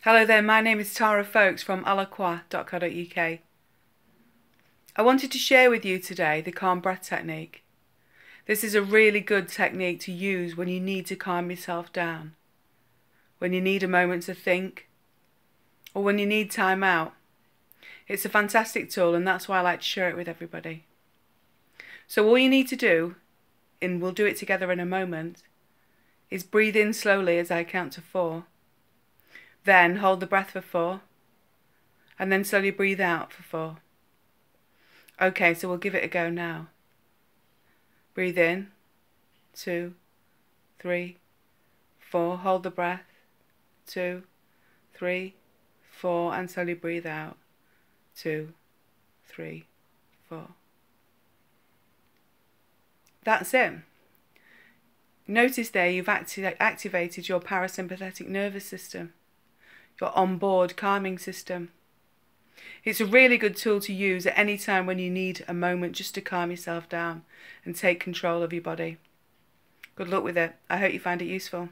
Hello there, my name is Tara Folks from alaqua.co.uk. I wanted to share with you today the calm breath technique. This is a really good technique to use when you need to calm yourself down, when you need a moment to think, or when you need time out. It's a fantastic tool, and that's why I like to share it with everybody. So all you need to do, and we'll do it together in a moment, is breathe in slowly as I count to 4. Then hold the breath for 4, and then slowly breathe out for 4. Okay, so we'll give it a go now. Breathe in, 2, 3, 4. Hold the breath, 2, 3, 4, and slowly breathe out, 2, 3, 4. That's it. Notice there you've activated your parasympathetic nervous system, your onboard calming system. It's a really good tool to use at any time when you need a moment just to calm yourself down and take control of your body. Good luck with it. I hope you find it useful.